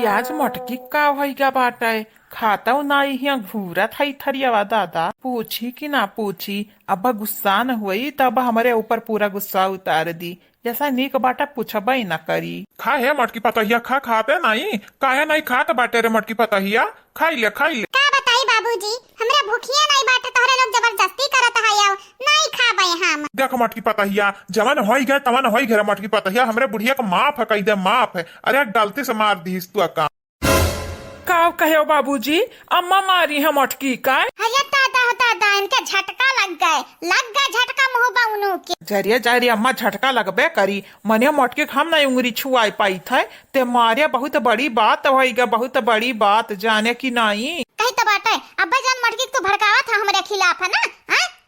आज मटकी का भैया बाटाय खाता नाही हिया घूरत हई थरियावा दादा पूछी कि ना पूछी। अब गुस्सा न हुई तब हमारे ऊपर पूरा गुस्सा उतार दी। जैसा नीक बाटा पूछब ही न करी। खा है मटकी पतहिया खाते नहीं काहे नहीं खात बाटे रे मटकी पतहिया खाई ले का बताई बाबूजी हमरा भूखिया नहीं बाटे तोहरे लोग जबरदस्ती करत हयो नहीं खाबे हम। देख मटकी पतहिया जवन होई गए तवन होई गए मटकी पतहिया हमरे बुढ़िया का माफ है कही दे माफ है। अरे गलती से मार दी तू का कहे बाबूजी अम्मा मारी है मटकी का। अरे दादा इनका झटका लग गए झटका मुँह उनु के जरिया अम्मा झटका लगबे करी मने मटकी हम नहीं उंगली छुआ पाई थे ते मारे बहुत बड़ी बात होगा बहुत बड़ी बात जाने की नहीं कही तो बाटे अब्बा जान मटकी तू भड़कावा था हमारे खिलाफ है ना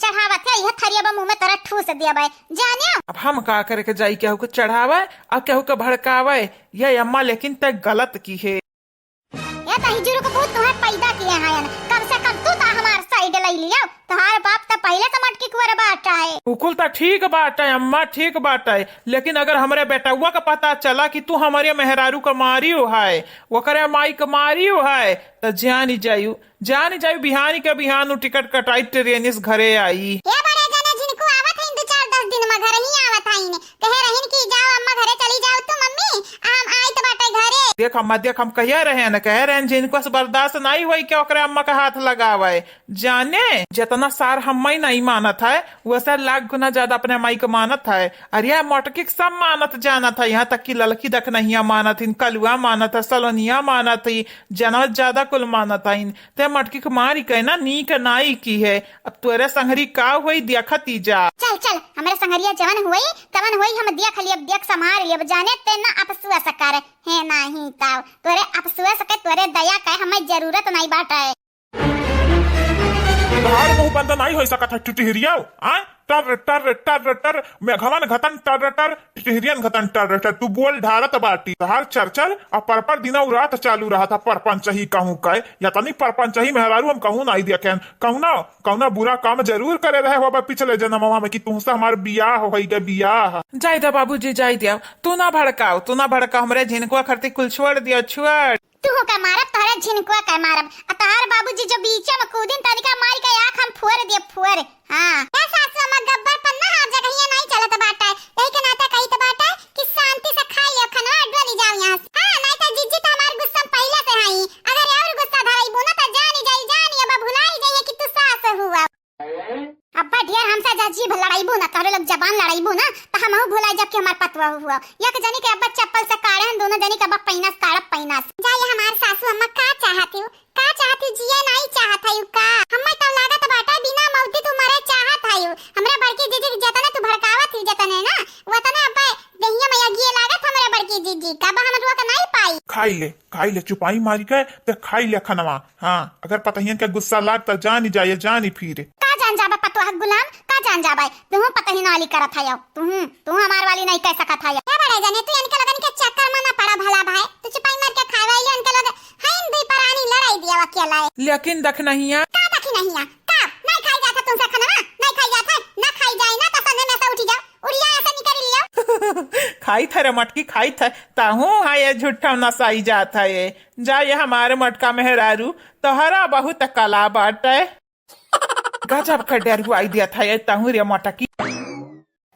चढ़ावा थे यह थरिया मुंह में तोरा ठूस दिया भाई जानियो। अब हम का करे के जाई केहू को चढ़ावे और केहू को भड़कावे ये अम्मा लेकिन ते गलत की है। या तही जुरू को बहुत तोहर पैदा किए हैं कम से कम तू ता हमार साइड ले लियो तोहार बाप तो पहले तो मटकी कुवर बाटा है। उकुल तो ठीक बात है अम्मा ठीक बात है लेकिन अगर हमारे बेटुआ का पता चला कि तू हमारे मेहरारू का मारियो है वो करे माई का मारियो है तो जान जायु बिहानी के बिहान टिकट कटाई ट्रेन इस घरे आई। ये बड़े जने जिनको आवत है 2-4-10 दिन में घर ही आवत है इने कहे रहन कि जाओ अम्मा घरे चली जाओ तू मम्मी हम आई तो बाटे घरे। देख हम कह रहे हैं न कह रहे हैं जिनको बर्दाश्त नहीं हुई क्या ओकरे अम्मा का हाथ लगावे जाने जितना सार हम नहीं मानत है वैसे लाख गुना ज्यादा अपने माई को मानत है। अरे मटकी सब मानत जाना था यहाँ तक कि लड़की दख नहीं मानत इन कलुआ मानत है सलोनिया मानत है जनवत ज्यादा कुल मानत है ते मटकी को मारी कह ना नीक नाई की है। अब तोरे संगरी का हुई देखती जा चल हमारे संगरिया जवन हुई तवन हुई हम देख लिया देख संभाल लिया जाने ते ना अपसुआ सकार है नहीं ताव तोरे अपसुआ सके तोरे दया कहे हमें जरूरत नहीं बाटा है। तोहार मुंह बंद नहीं हो सकत है टिटहिरिया आ टर टर टर टर मेघवन घतन टर टर टिटहिरियन घतन टर टर तू बोल ढारत बाटी तोहार चरचर और परपर दिना रात चालू रहा था परपंच ही कहूं कहे या तनी परपंच ही मेहरारू हम कहूं नहीं देखें कहूं बुरा काम जरूर करे रहे हो पिछले जन्मवा में कि तुमसे हमार बियाह हो गई बियाह। जाय दे बाबूजी जाय दे तू ना भड़काओ हमरे झिनकुआ खरती कुल छोड़ दिया छोड़ तू हो का मारब तोहरा झिनकुआ का मारब तोहार बाबूजी जो बीचे में कूदिन तनिका मार के आंख हम फुअर दिए फुअर। हां ए सासू अम्मा गब्बर पर ना हर जगह ये नहीं चलत बाटा है यही के नाता कही तो बाटा है कि शांति से खाई ले खाना अडवा नहीं जाओ यहां से। हां नहीं तो जिज्जी तो हमार गुस्सा पहले से आई अगर और गुस्सा धराई बोना तो जानी अब भुलाई जाइए कि तू सास हुआ। अब्बा ढेर हमसे जजीब लड़ाईबो ना तोरे लोग जबान लड़ाईबो ना तो हम भुलाई जब कि हमार पतवा हुआ या के जानी के अब्बा चप्पल से काढ़े हैं दोनों जनी के अब्बा पैनास काढ़ब पैनास जाए हमार सासू अम्मा का चाहती जिए नहीं चाहत है का हम्मे तो लागत बाटा बिना मौती तू मरे चाहत है हमरा बड़की जीजी जतने तू भड़कावत ही जतने ना वतने अब्बा दहिया में यगी लागत हमरा बड़की जीजी का बा हम रुआ के नहीं पाई खाई ले चुपाई मारी के ते खाई ले खनवा। हां अगर पतहियन के गुस्सा लाग त जानी फिर का जान जाबा पतवा गुलाम का जान जाबा तू पतही नाली करत है तू हमार वाली नहीं कह सकत है। क्या बड़े जने तू इनके लगन के चक्कर में ना पड़ा भला भाई तू चुपाई मार के खावा ले इनके लगे हइन दुई परानी लड़ाई दिया अकेला लेकिन दख नहीं का दखी नहीं का नहीं खाई जाता तुमसे खाना नहीं खाई जाता ना खाई जाए ना तो सने में से उठ जाओ उड़िया ऐसा नहीं कर लियो खाई थे रे मटकी खाई थे ताहू हाय झूठा नसाई जाता है जाए हमारे मटका मेहरारू तोहरा बहुत कला बाटे गजब का डर आई दिया था ये ताहू रे मटकी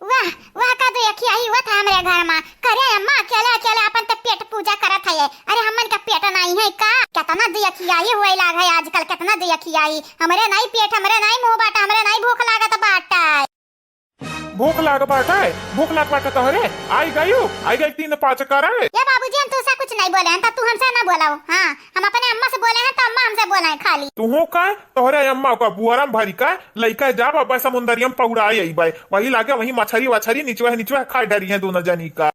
वाह का तो यखी आई हुआ था हमारे घर में करे अम्मा अकेले अपन तो पेट पूजा करत है। अरे हमन का पेट नहीं है का कितना दिया खियाई हुए लाग है आजकल कितना दिया खियाई हमरे नहीं पेट हमरे नहीं मुंह बाटा हमरे नहीं भूख लागत बाटा भूख लाग बाटा तोहरे आई गई 3-5 करे ये बाबूजी हम तुझसे कुछ नहीं बोले हैं तू हमसे ना बोलाओ। हां हम अपने अम्मा से बोले हैं तो अम्मा हमसे बोला है खाली तू का तोहरे अम्मा का बुआरम भरी का लइका जा बाबा समुंदरियम पौड़ाई आई भाई वही लागे वही मछरी नीचवा खा डरी है दोनों जनी का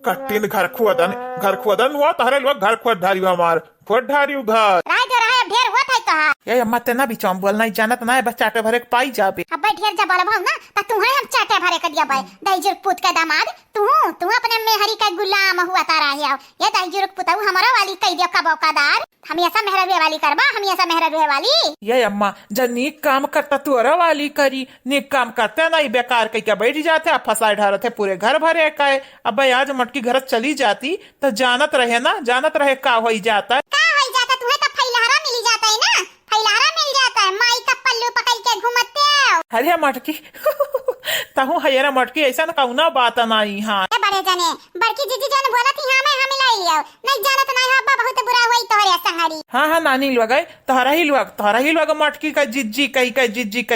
कट्टिन घर खुदन हुआ तोहरे लोग घर खुद ढारी हमार खुद ढारी घर राय ढेर हुआ था रहा। ये अम्मा तेना भी चौम बोल नहीं जानत ना है, बस चाटे भरे के पाई जाबे। अब ढेर जा बोला भाव ना त तुम्हारे हम चाटे भरे कर दिया भाई। दाईजुर पुत का दामाद तू अपने मेहरी का गुलाम हुआ तारा है। ये दाईजुर पुताऊ हमारा वाली कह दिया का बौकादार। हम ऐसा मेहरबे वाली करबा, हम ऐसा मेहरबे वाली। ये अम्मा जब नीक काम करता तोरा वाली करी, नीक काम करते नहीं बेकार कह के बैठ जाते, अब फंसाए ढारते पूरे घर भरे का। अब आज मटकी घर चली जाती तो जानत रहे ना, जानत रहे का हो जाता। का हो जाता तुम्हें तो फैलहारा मिल जाता है ना, फैलहारा मिल जाता है। माई का पल्लू पकड़ के घूमते हो। अरे मटकी तहु हयरा मटकी ऐसा न कौना बात नहीं। हाँ बड़े जने बड़की जीजी जान बोला थी हाँ मैं मिलाई लियो नहीं जानत नहीं हब्बा बहुत बुरा हुई तोहरे संगड़ी। हाँ नानी लोग गए तोहरा ही लोग मटकी का जिज्जी कही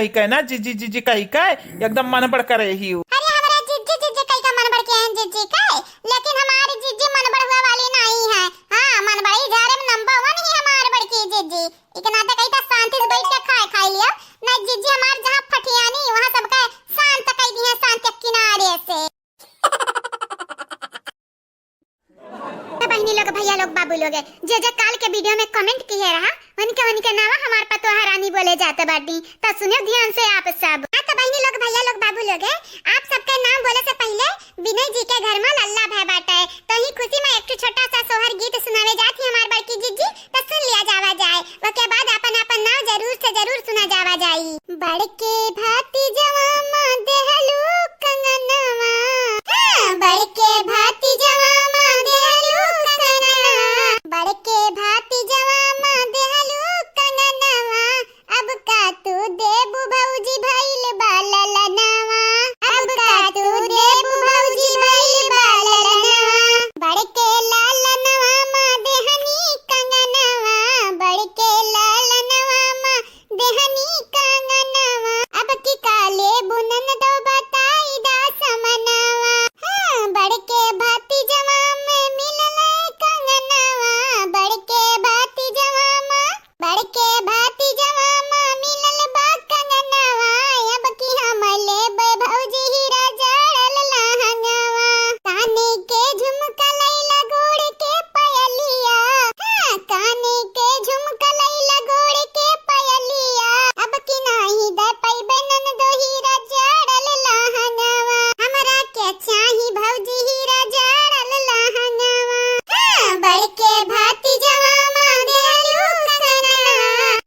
कह ना जिज्जी जिज्जी कही कह एकदम मन बड़ करे ही। अरे हमारा जिज्जी जिज्जी कही का मन बड़ के हैं जिज्जी कह, लेकिन हमारी जिज्जी मन बड़ हुआ वाली नहीं है। हाँ मन बड़ी झारे में नंबर 1 ही हमारे बड़की जिज्जी। इतना तो कही था शांति से बैठ के खाए लियो नहीं जिज्जी हमार जहाँ फटियानी वहाँ सबका शांत कही दी है, शांत किनारे से। बहनी लोग भैया लोग बाबू लोग जे काल के वीडियो में कमेंट किए रहा उनके नावा हमार पतो हरानी बोले जाते बाटी तो सुनियो ध्यान से आप सब। तो बहनी लोग भैया लोग बाबू लोग आप सबका नाम बोले से पहले विनय जी के घर में लल्ला भाई बाटा है तो ही खुशी में एक छोटा सा सोहर गीत सुनावे जाती हमार बड़की जीजी तो सुन लिया जावा जाए। उसके बाद अपन नाम जरूर से जरूर सुना जावा जाई। बड़के भाती जवामा देहलू कंगनवा, बड़के भाती जवामा देहलू कंगनवा, बड़के भाती जवामा देहलू कंगनवा, अब का तू देबू भौजी भइल बाललनवा, अब का तू देबू भौजी भइल बाललनवा, बड़के लालनवा मां देहनी कंगनवा, बड़के लालनवा मां देहनी कंगनवा, अब की काले बुनन दो बताई दा समनवा। बड़के भाती जवा में मिलले कंगनवा, बड़के भाती जवा मां, बड़के भाती जवा मां मिलल बा कंगनवा, अब की हम लेबे भौजी हीरा जड़ल लहंगवा, काने के झुमका लैला गोड़ के पयलिया, काने के झुमका लैला गोड़ के पयलिया, अब की नाही दे पैबे ननदो हीरा जड़ल लहंगवा, हमरा के चाही भौजी हीरा जड़ल लहंगवा। बड़के भाती जवा मां देहलू कंगनवा,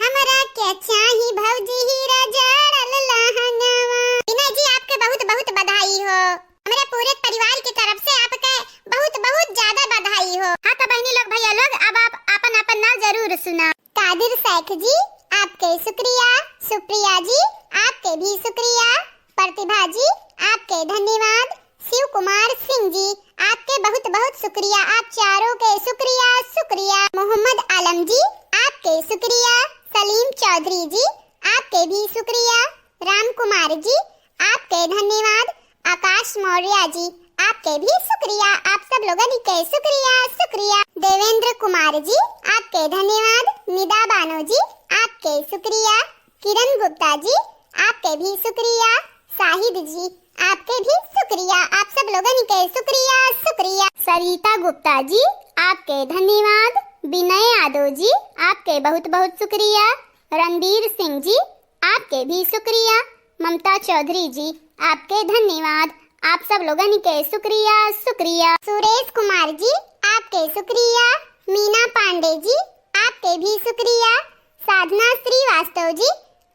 हमरा के चाही भौजी हीरा जड़ल लहंगवा। विनय जी आपके बहुत बहुत बधाई हो, हमारे पूरे परिवार की तरफ से आपके बहुत बहुत ज्यादा बधाई हो। हाँ तो बहनी लोग भैया लोग अब आप अपन नाम जरूर सुना। कादिर शेख जी आपके शुक्रिया, सुप्रिया जी आपके भी शुक्रिया, प्रतिभा जी आपके धन्यवाद, शिव कुमार सिंह जी आपके बहुत बहुत शुक्रिया, आप चारों के शुक्रिया शुक्रिया, मोहम्मद आलम जी आपके शुक्रिया, सलीम चौधरी जी आपके भी शुक्रिया, राम कुमार जी आपके धन्यवाद, आकाश मौर्य जी आपके भी शुक्रिया, आप सब लोगों के शुक्रिया शुक्रिया, देवेंद्र कुमार जी आपके धन्यवाद, निदा बानो जी आपके शुक्रिया, किरण गुप्ता जी आपके भी शुक्रिया, शाहिद जी आपके भी शुक्रिया, आप सब लोगों के शुक्रिया शुक्रिया, सरिता गुप्ता जी आपके धन्यवाद, विनय यादव जी आपके बहुत बहुत शुक्रिया, रणबीर सिंह जी आपके भी शुक्रिया, ममता चौधरी जी आपके धन्यवाद, आप सब लोगों के शुक्रिया शुक्रिया, सुरेश कुमार जी आपके शुक्रिया, मीना पांडे जी आपके भी शुक्रिया, साधना श्रीवास्तव जी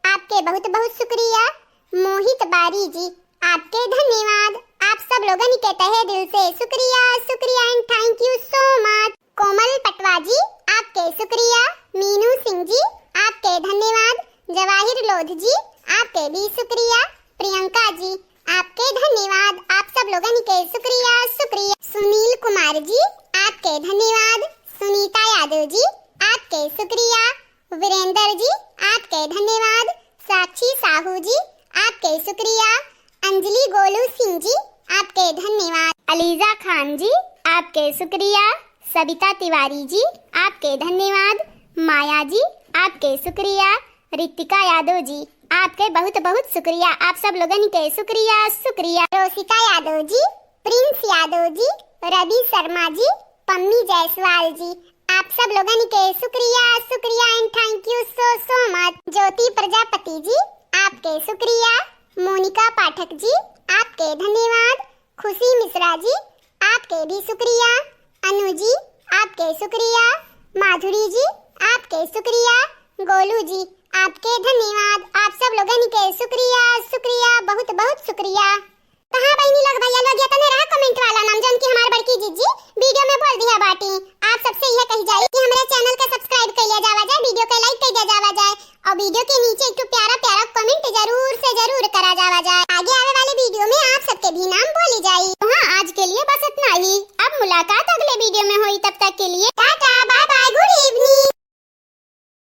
आपके बहुत बहुत शुक्रिया, मोहित बारी जी आपके धन्यवाद, आप सब लोगों के तहे दिल से शुक्रिया शुक्रिया and thank you so much. Komal Patwa ji आपके शुक्रिया, मीनू सिंह जी आपके धन्यवाद, जवाहिर लोध जी आपके भी शुक्रिया, प्रियंका जी आपके धन्यवाद, आप सब लोगों के शुक्रिया शुक्रिया, सुनील कुमार जी आपके धन्यवाद, सुनीता यादव जी आपके शुक्रिया, वीरेंद्र जी आपके धन्यवाद, साक्षी साहू जी आपके शुक्रिया, अंजलि गोलू सिंह जी आपके धन्यवाद, अलीजा खान जी आपके शुक्रिया, सबिता तिवारी जी आपके धन्यवाद, माया जी आपके शुक्रिया, रितिका यादव जी आपके बहुत बहुत शुक्रिया, आप सब लोगों के शुक्रिया शुक्रिया, रोशिका यादव जी, प्रिंस यादव जी, रवि शर्मा जी, पम्मी जायसवाल जी आप सब लोगन के शुक्रिया शुक्रिया and thank you so much. Jyoti Prajapati ji आपके शुक्रिया, मोनिका पाठक जी आपके धन्यवाद, खुशी मिश्रा जी आपके भी शुक्रिया, अनु जी आपके शुक्रिया, माधुरी जी आपके शुक्रिया, गोलू जी आपके धन्यवाद। आप सब लोगन के शुक्रिया शुक्रिया बहुत बहुत शुक्रिया। कहां बहनी लोग भैया लोग ये तने रहा कमेंट वाला नाम जन की हमार बड़की जीजी वीडियो में बोल दिया बाटी। आप सबसे यह कही जाए कि हमारे चैनल का सब्सक्राइब कर लिया जावा जाए, वीडियो को लाइक कर दिया जावा जाए और वीडियो के नीचे एक प्यारा प्यारा कमेंट जरूर से जरूर करा जावा जाए। आगे आने वाले वीडियो में आप सबके भी नाम बोली जाए। तो हाँ, आज के लिए बस इतना ही। अब मुलाकात अगले वीडियो में हुई, तब तक के लिए